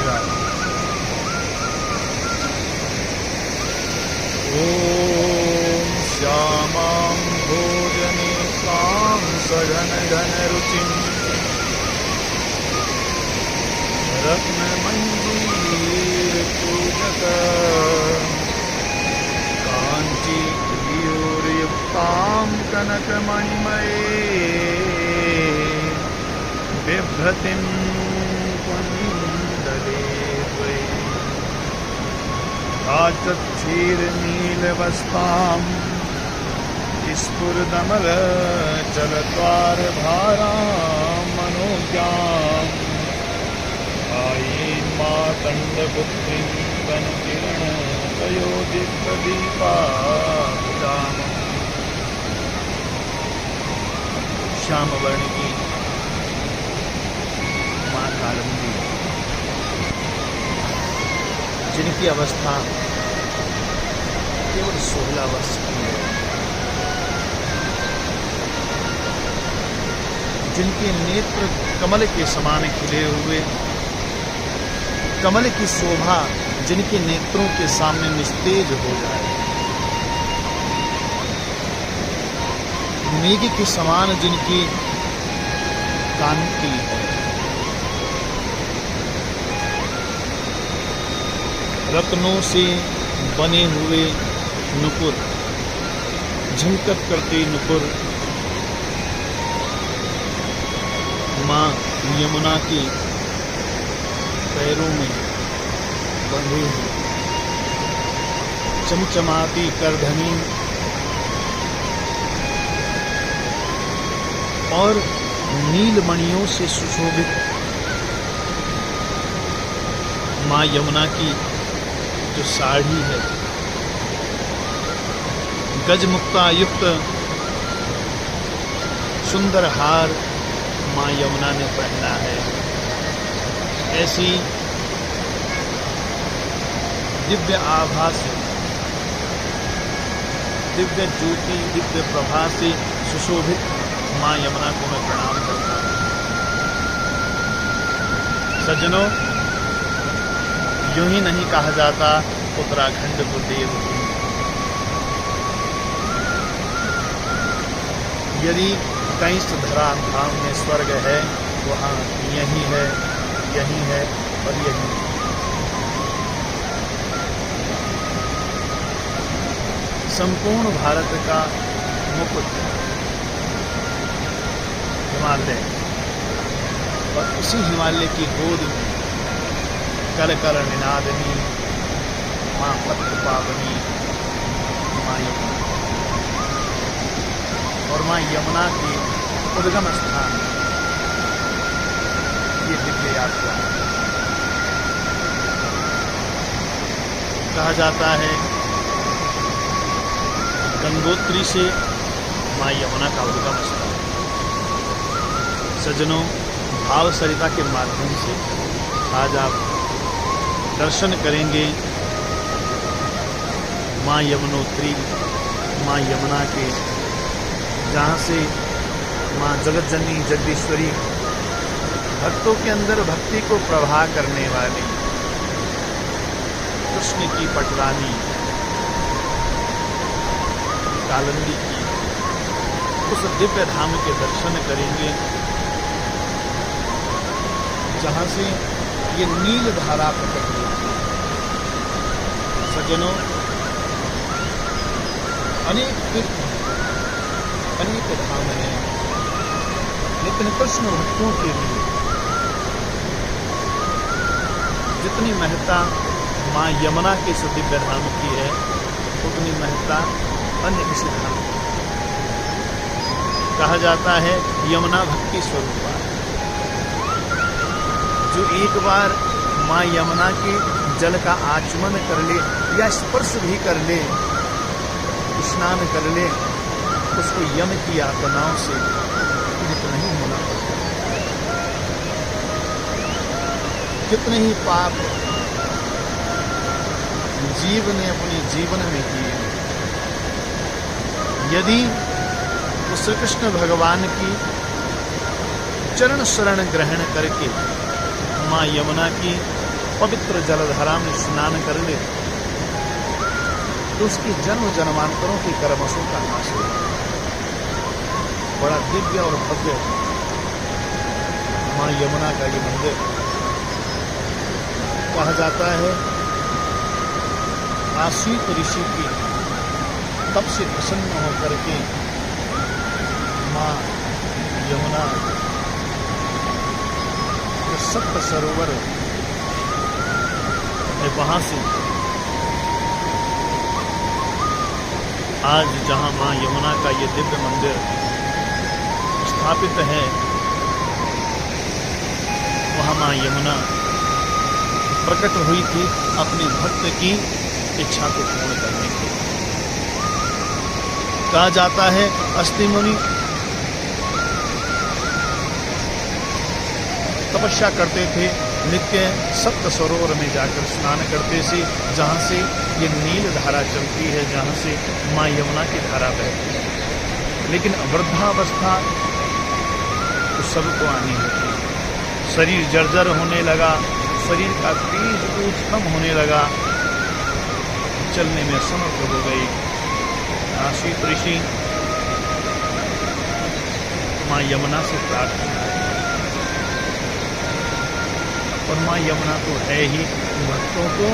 जाए। ओम श्यामां भोजने तां सघन घन रुचिं रत्नमंजीर पूजक कांची युक्तां कनकमणिमये बिभ्रतिं कुंडले त्वयि काचक्षीरनीलवस्तां स्फुरदमलचलद्वारभारां मनोज्ञां कायेन मातण्डपुत्रीं कनकिरणतयोदितदीपाभुजाम्। श्याम वर्ण की माँ कालिंदी, जिनकी अवस्था केवल 16 वर्ष की है, जिनके नेत्र कमल के समान खिले हुए, कमल की शोभा जिनके नेत्रों के सामने निस्तेज हो जाए, मेघ के समान जिनकी कांति है, रत्नों से बने हुए नुपुर, झुमकत करते नुपुर मां यमुना के पैरों में बंधे हुए, चमचमाती करधनी और नीलमणियों से सुशोभित मां यमुना की जो साड़ी है, गजमुक्ता युक्त सुंदर हार मां यमुना ने पहना है। ऐसी दिव्य आभा से, दिव्य ज्योति, दिव्य प्रभा से सुशोभित मां यमुना को मैं प्रणाम करता हूं। सज्जनों, यूं ही नहीं कहा जाता उत्तराखंड को देवभूमि। यदि कहीं धरा धाम में स्वर्ग है, वहां यही है, यही है और यही है। संपूर्ण भारत का मुकुट हिमालय, और उसी हिमालय की गोद में कल कल निनादनी मां पत्र पावनी मां यमुना, और मां यमुना की उद्गम स्थान ये दिव्य यात्रा। कहा जाता है गंगोत्री से मां यमुना का उद्गम स्थान। सज्जनों, भाव सरिता के माध्यम से आज आप दर्शन करेंगे मां यमुनोत्री, मां यमुना के, जहाँ से मां जगतजननी जगदीश्वरी भक्तों के अंदर भक्ति को प्रवाह करने वाली कृष्ण की पटरानी कालिंदी की उस दिव्य धाम के दर्शन करेंगे, जहाँ से ये नील धारा प्रकट होती है। सज्जनों, अनेक तीर्थ, अनेक धाम हैं, लेकिन कृष्ण भक्तों के लिए जितनी महत्ता मां यमुना के इस दिव्य धाम की है, उतनी महत्ता अन्य किसी धाम की। कहा जाता है यमुना भक्ति स्वरूप, जो एक बार मां यमुना के जल का आचमन कर ले या स्पर्श भी कर ले, स्नान कर ले, उसको यम की यातनाओं से पीड़ित नहीं होना पड़ता। कितने ही पाप जीव ने अपने जीवन में किए, यदि वो श्री कृष्ण भगवान की चरण शरण ग्रहण करके मां यमुना की पवित्र जलधारा में स्नान कर ले तो उसके जन्म जन्मांतरों के कर्मों का नाश हो। बड़ा दिव्य और भव्य मां यमुना का ये मंदिर कहा जाता है। आश्वित ऋषि की तप से प्रसन्न होकर के मां यमुना जो सप्त सरोवर है वहां से आज जहां मां यमुना का ये दिव्य मंदिर स्थापित है वहां मां यमुना प्रकट हुई थी अपने भक्त की इच्छा को पूर्ण करने के लिए। कहा जाता है अस्ति मुनि तपस्या करते थे, नित्य सप्त सरोवर में जाकर स्नान करते थे जहां से ये नील धारा चलती है, जहां से मां यमुना की धारा बहती है। लेकिन वृद्धावस्था तो सबको आनी होती है। शरीर जर्जर होने लगा, शरीर का तेज कम होने लगा, चलने में असमर्थ हो गई। आश्वित ऋषि मां यमुना से प्रार्थना है और मां यमुना तो है ही भक्तों को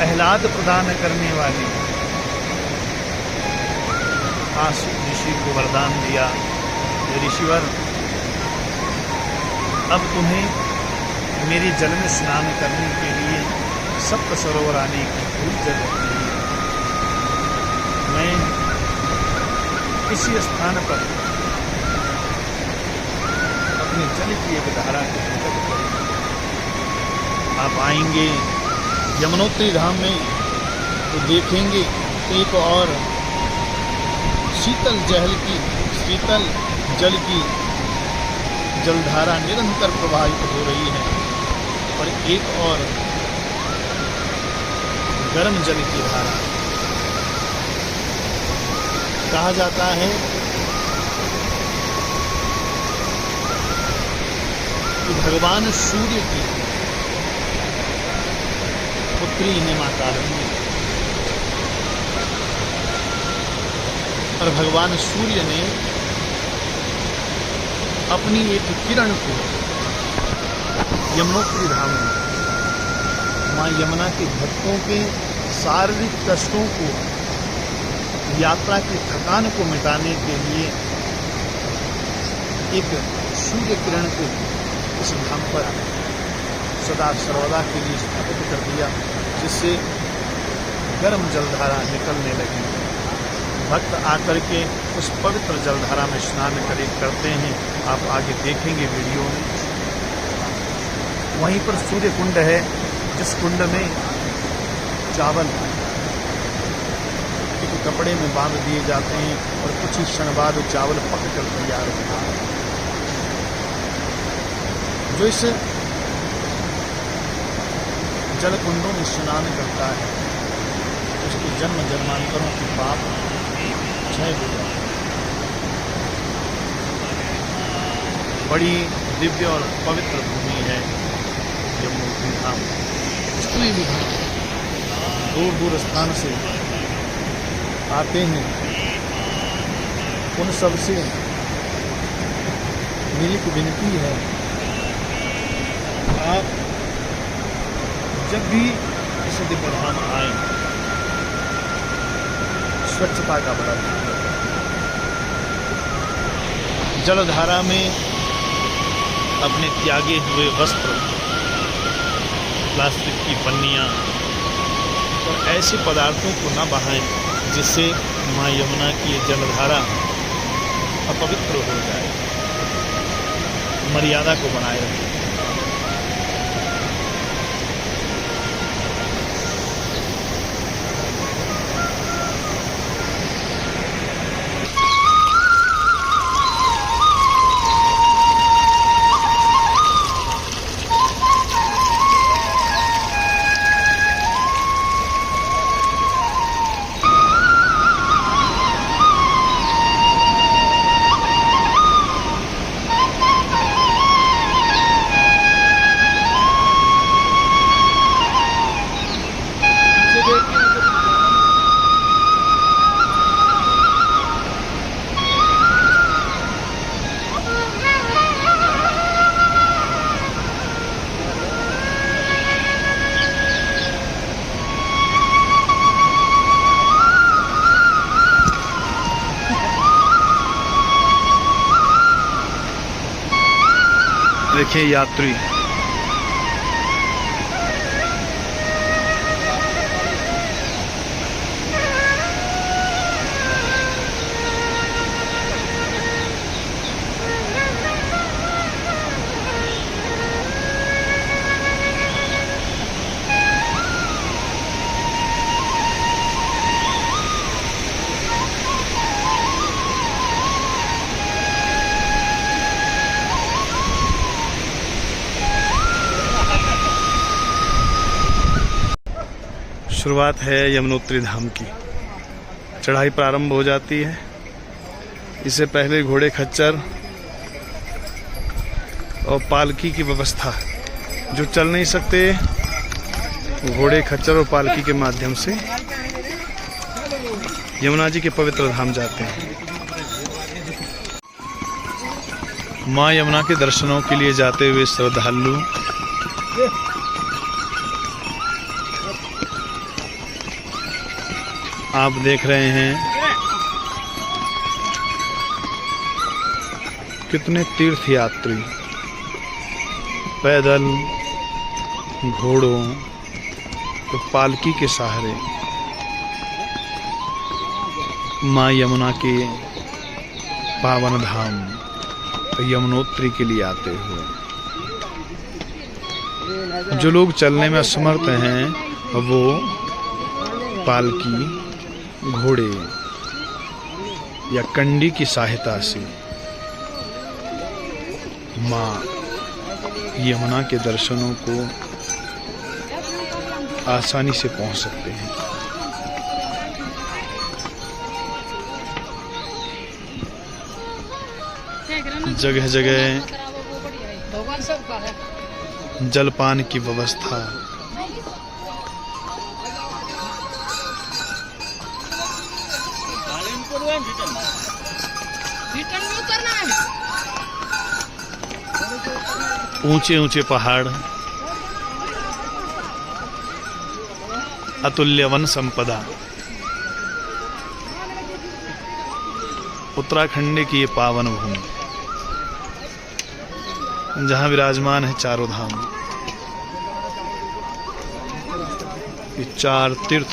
आह्लाद प्रदान करने वाली। आश्वित ऋषि को वरदान दिया, ऋषिवर अब तुम्हें मेरे जल में स्नान करने के लिए सप्त सरोवर आने की कोई जरूरत नहीं है। मैं किसी स्थान पर अपने जल की एक धारा को प्रकट करूंगा। आप आएंगे यमुनोत्री धाम में तो देखेंगे एक और शीतल जल की जलधारा निरंतर प्रवाहित हो रही है और एक और गर्म जल की धारा। कहा जाता है कि भगवान सूर्य की पुत्री है मां तारिणी और भगवान सूर्य ने अपनी एक किरण को यमुनोत्री धाम में मां यमुना के भक्तों के शारीरिक कष्टों को, यात्रा की थकान को मिटाने के लिए एक सूर्य किरण को इस धाम पर सदा सर्वदा के लिए स्थापित कर दिया, जिससे गर्म जलधारा निकलने लगी। भक्त आकर के उस पवित्र जलधारा में स्नान करते हैं। आप आगे देखेंगे वीडियो में। वहीं पर सूर्य कुंड है, जिस कुंड में चावल एक कपड़े में बांध दिए जाते हैं और कुछ ही क्षण बाद चावल पक कर तैयार होता है। जो इस जल कुंडों में स्नान करता है उसके जन्म जन्मांतरों के पाप क्षय हो जाते हैं। बड़ी दिव्य और पवित्र भूमि है यमुनोत्री धाम। जितने भी दूर दूर स्थान से आते हैं उन सब से मेरी एक विनती है, आप जब भी इस दिव्य धाम आए स्वच्छता का बड़ा जलधारा में अपने त्यागे हुए वस्त्र, प्लास्टिक की पन्नियां और ऐसे पदार्थों को न बहाएं जिससे मां यमुना की जलधारा अपवित्र हो जाए। मर्यादा को बनाए रखें। देखिए यात्री शुरुआत है यमुनोत्री धाम की। चढ़ाई प्रारंभ हो जाती है। इससे पहले घोड़े खच्चर और पालकी की व्यवस्था, जो चल नहीं सकते घोड़े खच्चर और पालकी के माध्यम से यमुना जी के पवित्र धाम जाते हैं। माँ यमुना के दर्शनों के लिए जाते हुए श्रद्धालु आप देख रहे हैं कितने तीर्थ यात्री पैदल, घोड़ों तो पालकी के सहारे माँ यमुना के पावन धाम यमुनोत्री के लिए आते हुए। जो लोग चलने में असमर्थ हैं वो पालकी, घोड़े या कंडी की सहायता से माँ यमुना के दर्शनों को आसानी से पहुंच सकते हैं। जगह जगह जलपान की व्यवस्था, ऊंचे ऊंचे पहाड़, अतुल्य वन संपदा, उत्तराखंड की ये पावन भूमि जहां विराजमान है चारों धाम। ये चार तीर्थ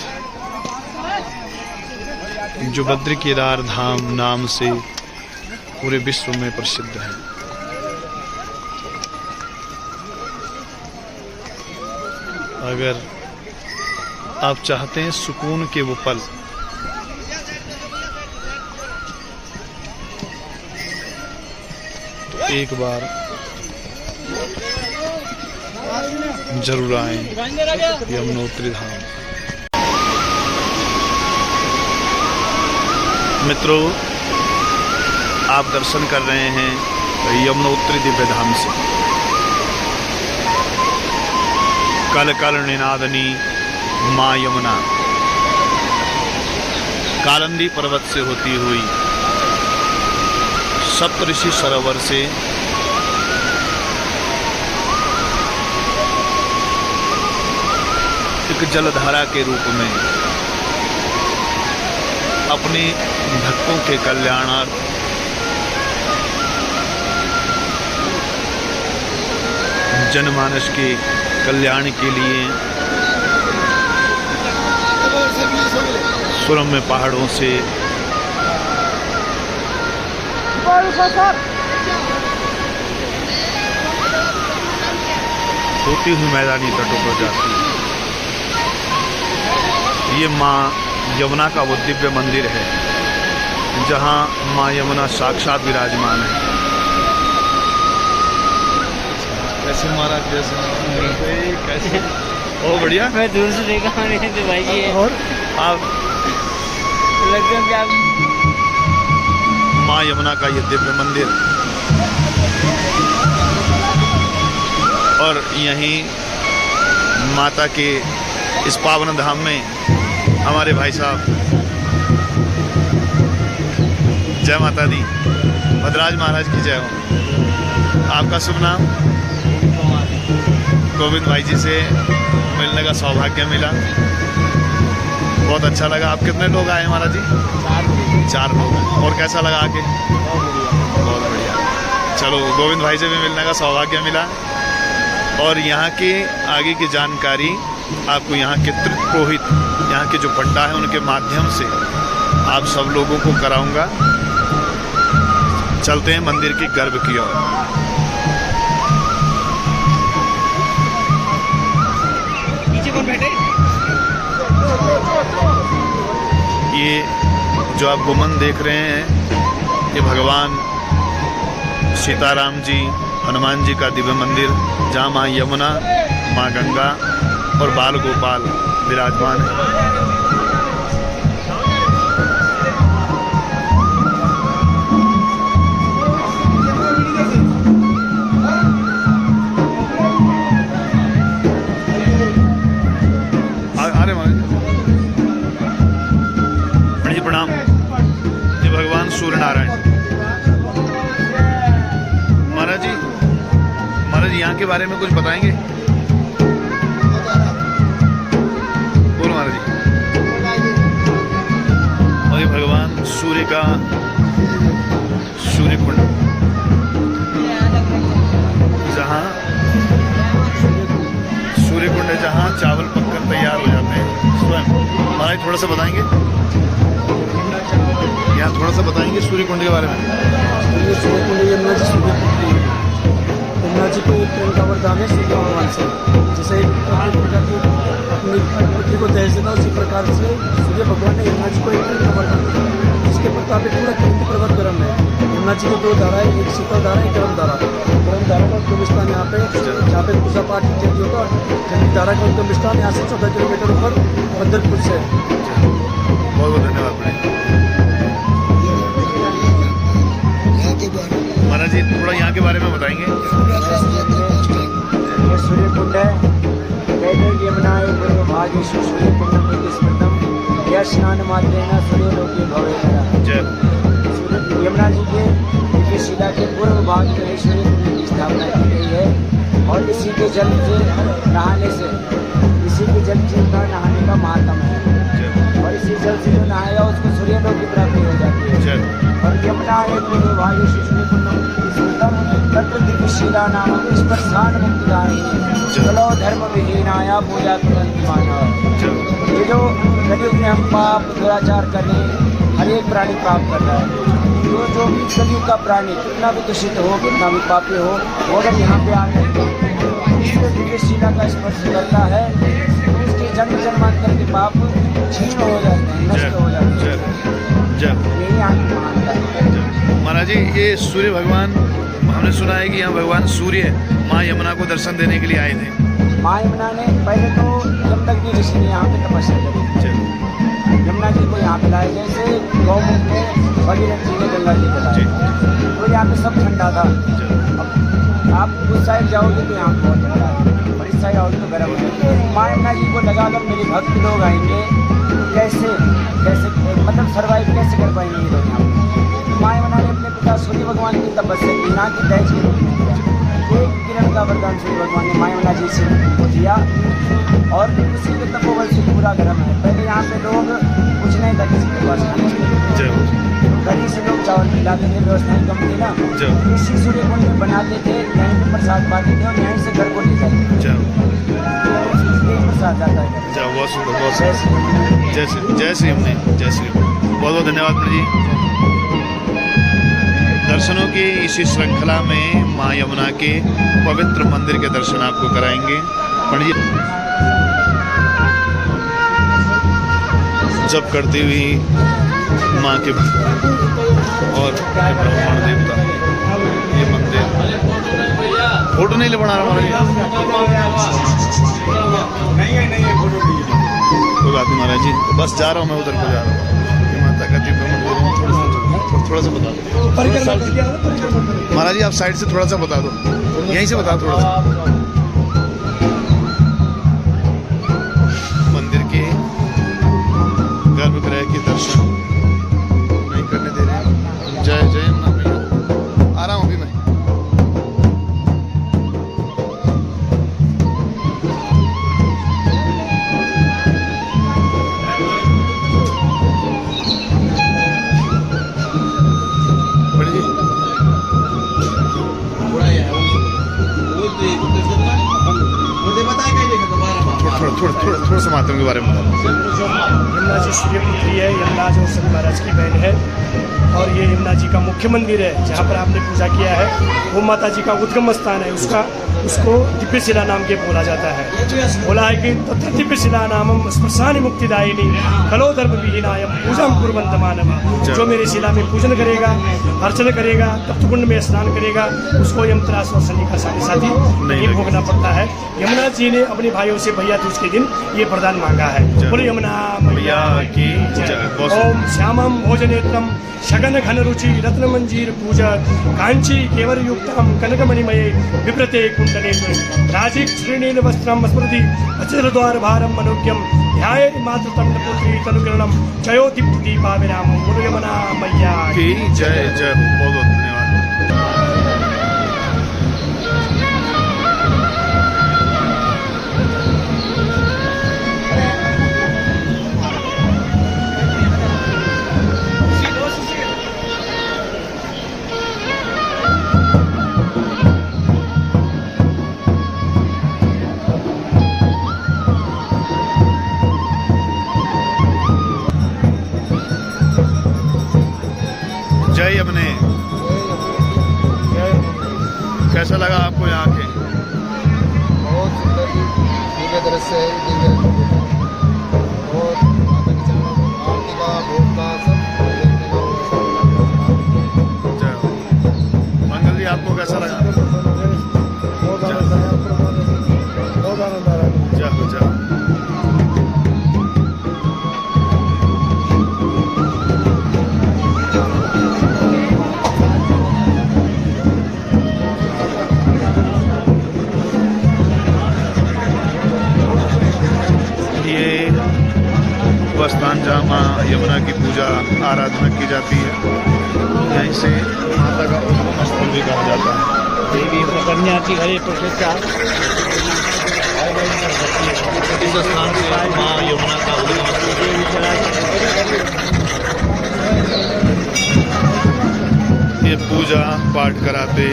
जो बद्री केदार धाम नाम से पूरे विश्व में प्रसिद्ध है। अगर आप चाहते हैं सुकून के वो पल, तो एक बार जरूर आएं यमुनोत्री धाम। मित्रों, आप दर्शन कर रहे हैं यमुनोत्री दिव्य धाम से। कल कल निनादनी माँ यमुना कालंदी पर्वत से होती हुई सप्तऋषि सरोवर से एक जलधारा के रूप में अपने भक्तों के कल्याणार्थ जनमानस के कल्याण के लिए सुरम्य पहाड़ों से होती हुई मैदानी तटों पर जाती है। ये माँ यमुना का वो दिव्य मंदिर है जहाँ माँ यमुना साक्षात विराजमान है। कैसे महाराज, कैसे ओ बढ़िया। मैं दूर से देखा नहीं तो भाई ये और आप लगभग माँ यमुना का ये दिव्य मंदिर, और यहीं माता के इस पावन धाम में हमारे भाई साहब, जय माता दी, भद्राज महाराज की जय हो। आपका शुभ नाम? गोविंद भाई जी से मिलने का सौभाग्य मिला, बहुत अच्छा लगा। आप कितने लोग आए महाराज जी? 4 लोग। और कैसा लगा आके? बहुत बढ़िया। चलो गोविंद भाई से भी मिलने का सौभाग्य मिला और यहाँ की आगे की जानकारी आपको यहाँ के पुरोहित, यहाँ के जो पंडा है उनके माध्यम से आप सब लोगों को कराऊंगा। चलते हैं मंदिर की गर्भ की ओर। पीछे कौन बैठे? ये जो आप गुमन देख रहे हैं ये भगवान सीताराम जी, हनुमान जी का दिव्य मंदिर, जहाँ माँ यमुना, माँ गंगा और बाल गोपाल विराजमान है। अरे जी प्रणाम। ये भगवान सूर्य नारायण। महाराज जी यहाँ के बारे में कुछ बताएंगे? बोलो महाराज जी। और ये भगवान सूर्य का सूर्य कुंड, जहाँ सूर्य कुंड है, जहाँ चावल पककर तैयार हो जाते हैं स्वयं। महाराज थोड़ा सा बताएंगे, यहाँ थोड़ा सा बताएंगे सूर्य कुंड के बारे में। सूर्य कुंड यमुना जी को एक प्रेम का वरदान है सूर्य भगवान से। जैसे अपनी पृथ्वी को तहस देता उसी प्रकार से सूर्य भगवान ने यमुना जी को एक प्रेम का वरदान दिया, जिसके प्रताप एक पूरा कृति पर्वत गर्म है। यमुना जी की दो धारा है, एक शीतल धारा, एक गर्म धारा। गर्म धारा का उद्गम स्थान यहाँ पे, जहाँ पे पूजा पाठ इत्यादि होता है। ठंडी धारा का उद्गम स्थान यहाँ से 14 किलोमीटर ऊपर बंदरपुर से। बहुत बहुत धन्यवाद महाराज जी। थोड़ा यहाँ के बारे में बताएंगे। ये सूर्य कुंड है, यमुना भागेश्वर सूर्य कुंड स्मृतम यह स्नान मात्रेण सूर्य लोके भवेत्। यमुना जी के शिला के पूर्व भाग में सूर्य कुंड की स्थापना की गई है और इसी के जल से नहाने से, इसी के जल से नहाने का महात्म है और इसी जल से जो नहाएगा उसको सूर्य लोक की प्राप्ति हो जाती है। और यमुना एक भागेश्वर सूर्य कुंड तत्र दिव्य शिला नाम इस पर स्थान मुक्तिदायिनी चलो धर्म विहीनाया पूजा कुर्वन्ति मानव। ये जो कलयुग में हम पाप दुराचार कर रहे हैं, हर एक प्राणी पाप कर रहा है। जो भी कलयुग का प्राणी कितना भी दूषित हो, कितना भी पापी हो, वो अगर यहाँ पे आकर इसके दिव्य शिला का स्पर्श करता है तो उसके जन्म जन्मांतर के पाप क्षीण हो जाते हैं, नष्ट हो जाते हैं। यही आगे मानता है। महाराज जी ये सूर्य भगवान, हमने सुना है कि यहाँ भगवान सूर्य माँ यमुना को दर्शन देने के लिए आए थे। माँ यमुना ने पहले तो जमदग्नि ऋषि ने यहाँ पे तपस्या करी, यमुना जी को यहाँ पे लाए। जैसे गौमुख में भगीरथ जी ने गंगा जी को लाए, तो यहाँ पे सब ठंडा था। अब आप उस साइड जाओगे तो यहाँ बहुत ठंडा है और इस साइड आओगे तो गर्म है। तो माँ यमुना जी को लगा अगर मेरे भक्त लोग आएंगे तो कैसे कैसे मतलब सर्वाइव कैसे कर पाएंगे ये लोग यहाँ पे। माँ यमुना ने अपने पिता सूर्य भगवान की तपस्या की, ना कि दैज की। एक किरण का वरदान सूर्य भगवान ने माँ यमुना जी से दिया और उसी के तपोबल से पूरा गर्म है। पहले यहाँ पे लोग कुछ नहीं था किसी के पास खाने के लिए, गली से लोग चावल खिलाते थे, व्यवस्थाएं कम थी ना, इसी सूर्य कुंड में बनाते थे, यहीं पे प्रसाद पाते थे और यहीं से घर को ले जाते थे। प्रसाद जाता है। बहुत सुंदर, बहुत सुंदर। जय श्री जय श्री बहुत बहुत धन्यवाद जी। दर्शनों की इसी श्रृंखला में माँ यमुना के पवित्र मंदिर के दर्शन आपको कराएंगे। पंडित जप करती हुई माँ के और ब्राह्मण देवता ये मंदिर फोटो नहीं ले बना रहा कोई बात नहीं महाराज जी, बस जा रहा हूँ मैं उधर को जा रहा हूँ। माता का दिव्य मंदिर थोड़ा सा बता दो महाराज जी, आप साइड से थोड़ा सा बता दो, यहीं से बता थोड़ा सा। मंदिर के गर्भगृह के दर्शन नहीं करने दे रहे। जय जय यमुना मैया। आ रहा हूँ अभी मैं। थोड़ा सा माध्यम के बारे में बताओ। यमुना जी सूर्यपुत्री है, यमराज और शनि महाराज की बहन है और ये यमुना जी का मुख्य मंदिर है जहाँ पर आपने पूजा किया है। वो माता जी का उद्गम स्थान है, उसको दिव्य शिला नाम के बोला जाता है। बोला है कि तत्र दिव्य शिला नामम स्पर्शानि मुक्तिदायिनी कलो धर्म विहीनायम पूजा कुर्वन्त मानव। जो मेरे शिला में पूजन करेगा, अर्चना करेगा, तप्तकुंड में स्नान करेगा, उसको यमत्रास और शनि का साथी नहीं भोगना पड़ता है। यमुना जी ने अपने भाइयों से भैया दूज के दिन ये वरदान मांगा है। बोले यमुना मैया की जय। ओम श्यामम भोजनेत्रम शगन घन रुचि रत्न मंजीर पूजा कांची केवर युक्तम कनकमणिमये विप्रते कुंडले राजिक श्रीनील वस्त्रम स्मृति अचर द्वार भारम मनोज्ञम ध्याये मातृ तंड पुत्री तनुकिरणम जयो दीप्ति दीपाविराम। बोलो यमुना मैया की जय जय। बहुत बहुत धन्यवाद। जय यमुने। कैसा लगा आपको यहाँ के? बहुत सुंदर दिव्य दृश्य है, दिव्य और माता के चरणों में आरती का भोग का सब देखने को जय हो। मंगल जी आपको कैसा लगा? बहुत आनंद आ रहा है। जय हो जय हो। वह स्थान जहाँ माँ यमुना की पूजा आराधना की जाती है, यहीं से माता का उद्गम स्थल भी कहा जाता है। देवी प्रकन्या की हरे प्रतिष्ठा इस स्थान से माँ यमुना का उद्गम ये पूजा पाठ कराते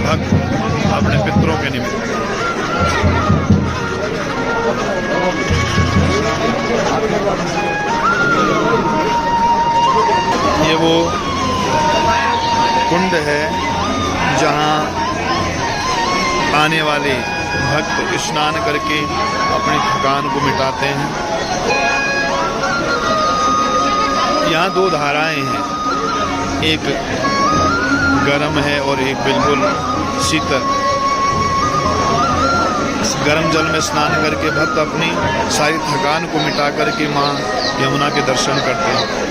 भक्त अपने पितरों के निमित्त। ये वो कुंड है जहाँ आने वाले भक्त स्नान करके अपनी थकान को मिटाते हैं। यहाँ दो धाराएं हैं, एक गर्म है और एक बिल्कुल शीतल। इस गर्म जल में स्नान करके भक्त अपनी सारी थकान को मिटा करके माँ यमुना के दर्शन करते हैं।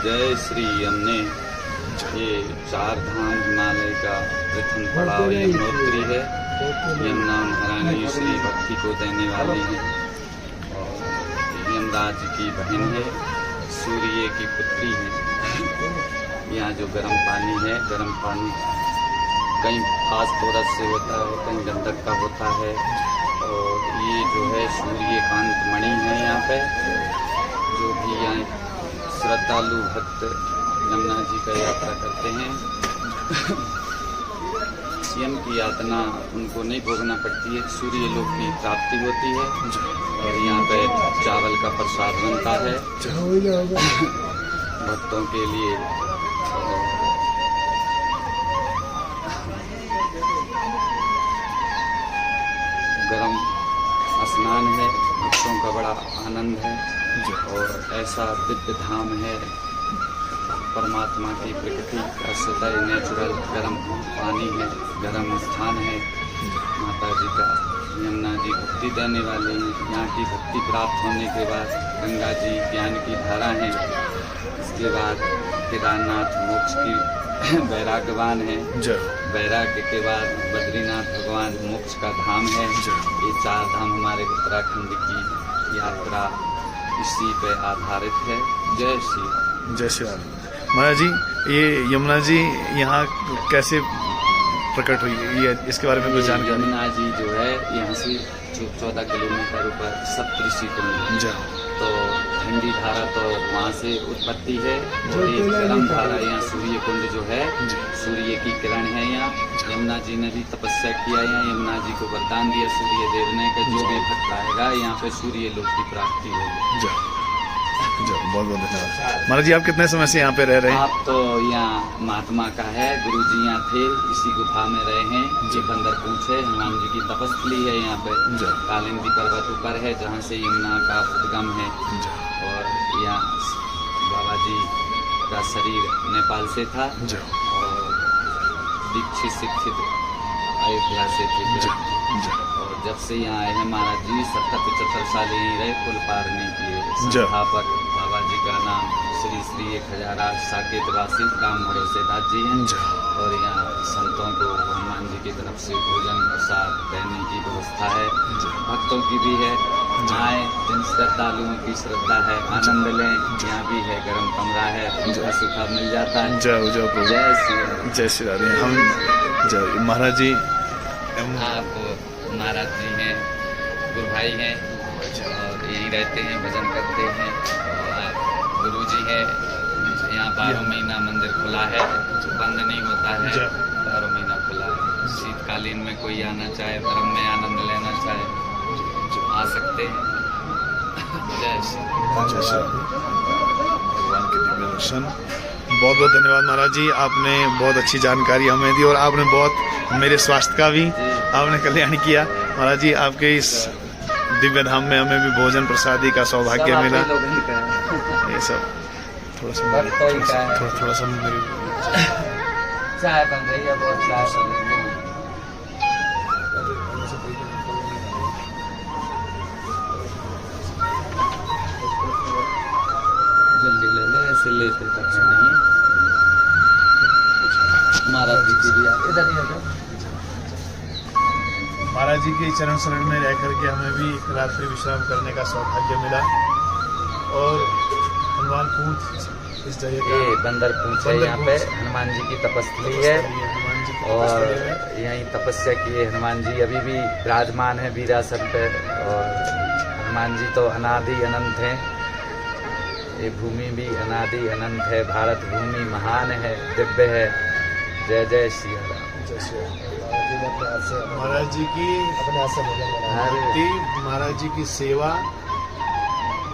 जय श्री यमुने। ये 4 धाम हिमालय का प्रथम पड़ाव यमुनोत्री है। यमुना महारानी श्री भक्ति को देने वाली है और यमराज की बहन है, सूर्य की पुत्री है। यहाँ जो गर्म पानी है, गर्म पानी कहीं फास्फोरस से होता है, कहीं गंधक का होता है। और ये जो है सूर्यकांत मणि है। यहाँ पे जो भी यहाँ श्रद्धालु भक्त यमुना जी का यात्रा करते हैं, यम की यातना उनको नहीं भोगना पड़ती है, सूर्य लोक की प्राप्ति होती है। और यहाँ पे चावल का प्रसाद बनता है भक्तों के लिए। गरम स्नान है, भक्तों का बड़ा आनंद है। और ऐसा दिव्य धाम है, परमात्मा की प्रकृति का सदैव नेचुरल गर्म पानी है, गर्म स्थान है। माता जी का, यमुना जी भक्ति देने वाले हैं। यहाँ की भक्ति प्राप्त होने के बाद गंगा जी ज्ञान की धारा है। इसके बाद केदारनाथ मोक्ष की वैराग्यवान है। वैराग्य के बाद बद्रीनाथ भगवान मोक्ष का धाम है। ये 4 धाम हमारे उत्तराखंड की यात्रा इसी पे आधारित है। जय श्री जय श्री राम। महाराज जी, ये यमुना जी यहाँ कैसे प्रकट हुई, ये इसके बारे में कुछ जानकारी? यमुना जी जो है यहाँ से 14 किलोमीटर ऊपर सप्तऋषि कुंड, तो ठंडी धारा तो वहाँ से उत्पत्ति है। और ये गर्म धारा यहाँ सूर्य कुंड जो है, सूर्य की किरण है। यहाँ यमुना जी ने भी तपस्या किया। यहाँ यमुना जी को वरदान दिया सूर्य देव ने कि जो भी भक्त आएगा यहाँ पे सूर्य लोक की प्राप्ति होगी। बहुत बहुत धन्यवाद। महाराज जी, आप कितने समय से यहाँ पे रह रहे हैं? आप तो यहाँ महात्मा का है, गुरु जी यहाँ थे, इसी गुफा में रहे हैं। ये बंदर पूछ है, हनुमान जी की तपस्थली है यहाँ पे। कालिंदी पर्वत ऊपर है जहाँ से यमुना का उद्गम है। और यहाँ बाबा जी का शरीर नेपाल से था और दीक्षित शिक्षित अयोध्या से थे। और जब से यहाँ आए हैं महाराज जी 70-75 साल यहीं रहे, पुल पार नहीं किए। संस्थापक बाबा जी का नाम श्री श्री 1008 साकेत वासी राम भरोसे दास जी हैं। और यहाँ संतों को हनुमान जी की तरफ से भोजन प्रसाद देने की व्यवस्था है, भक्तों की भी है। आए, जिन श्रद्धालुओं की श्रद्धा है आनंद लें। यहाँ भी है, गर्म कमरा है, उनका सूखा मिल जाता है। जय प्रभु। जय श्री राधे। हम जय महाराज जी, आप महाराज जी हैं, गुरु भाई हैं और यहीं रहते हैं, भजन करते हैं। और गुरु जी है। यहाँ 12 महीना मंदिर खुला है, बंद नहीं होता है, 12 महीना खुला है। शीतकालीन में कोई आना चाहे, धर्म में आनंद लेना चाहे, आ सकते हैं। जय श्री भगवान के दिव्य दर्शन। बहुत बहुत धन्यवाद महाराज जी, आपने बहुत अच्छी जानकारी हमें दी और आपने बहुत मेरे स्वास्थ्य का भी आपने कल्याण किया। महाराज जी, आपके इस दिव्य धाम में हमें भी भोजन प्रसादी का सौभाग्य मिला। ये सब थोड़ा सा मेरी चाय बन रही है, बहुत चाय बन रही है। जल्दी ले ले, ऐसे लेते तक नहीं। महाराज जी की भी इधर ही आ। महाराज जी के चरण शरण में रह करके हमें भी एक रात्रि विश्राम करने का सौभाग्य मिला। और हनुमान पूछ इस जगह का, ये बंदर पूछ है, यहाँ पे हनुमान जी की तपस्थली है। और यहीं तपस्या किए हनुमान जी, अभी भी विराजमान है वीरासन पे। और हनुमान जी तो अनादि अनंत हैं। ये भूमि भी अनादि अनंत है, भारत भूमि महान है, दिव्य है। जय जय श्री राम। जय श्री राम। महाराज जी की भक्ति, महाराज जी की सेवा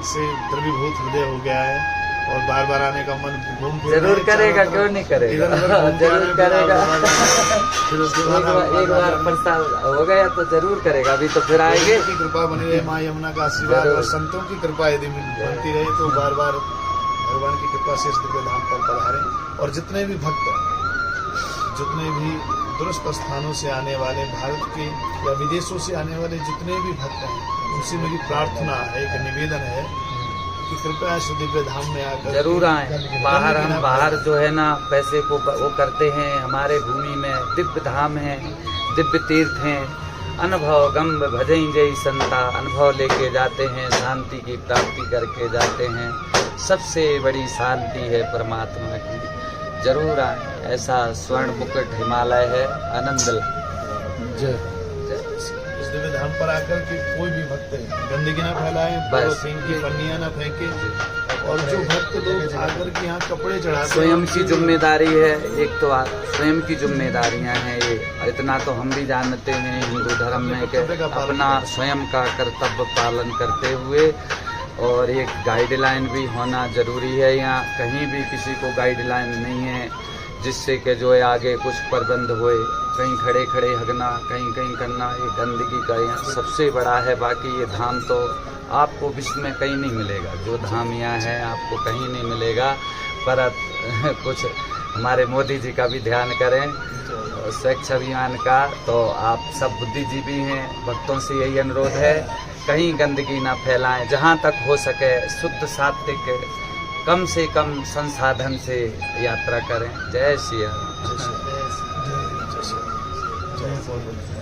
से द्रवीभूत हृदय हो गया है। और बार बार आने का मन घूम जरूर करेगा, क्यों नहीं करेगा, जरूर करेगा। फिर उसके बाद एक बार प्रसाद हो गया तो जरूर करेगा, अभी तो फिर आएंगे। की कृपा बनी रहे, माँ यमुना का आशीर्वाद और संतों की कृपा यदि बनती रहे तो बार बार भगवान की कृपा से इस दिव्य धाम पर पधारें। और जितने भी भक्त, जितने भी दूरस्थ स्थानों से आने वाले, भारत के या विदेशों से आने वाले जितने भी भक्त हैं, उनसे मेरी प्रार्थना है, एक निवेदन है कि कृपया इस दिव्य धाम में आकर जरूर आए। बाहर हम बाहर जो है ना पैसे को वो करते हैं, हमारे भूमि में दिव्य धाम है, दिव्य तीर्थ हैं। अनुभव गम भजई जय संता, अनुभव लेके जाते हैं, शांति की प्राप्ति करके जाते हैं। सबसे बड़ी शांति है परमात्मा की। जरूर आए, ऐसा स्वर्ण मुकुट हिमालय है, आनंद जय। इस दिव्य धाम पर आकर के कोई भी भक्त गंदगी ना फैलाए, बस। की पन्नियां ना फेंके, और जो भक्त लोग आकर के यहाँ कपड़े चढ़ाते हैं स्वयं की जिम्मेदारी है। एक तो स्वयं की जिम्मेदारियां हैं ये, इतना तो हम भी जानते हैं हिंदू धर्म में कि अपना स्वयं का कर्तव्य पालन करते हुए, और एक गाइडलाइन भी होना जरूरी है। यहाँ कहीं भी किसी को गाइडलाइन नहीं है जिससे कि जो है आगे कुछ प्रबंध होए, कहीं खड़े खड़े हगना, कहीं कहीं करना, ये गंदगी का यहाँ सबसे बड़ा है। बाकी ये धाम तो आपको विश्व में कहीं नहीं मिलेगा, जो धाम यहाँ है आपको कहीं नहीं मिलेगा। पर कुछ हमारे मोदी जी का भी ध्यान करें, स्वच्छ अभियान का, तो आप सब बुद्धिजीवी हैं, भक्तों से यही अनुरोध है कहीं गंदगी ना फैलाएं। जहाँ तक हो सके शुद्ध सात्विक कम से कम संसाधन से यात्रा करें। जय श्री राम। जय श्री राम। जय श्री राम। जय श्री राम।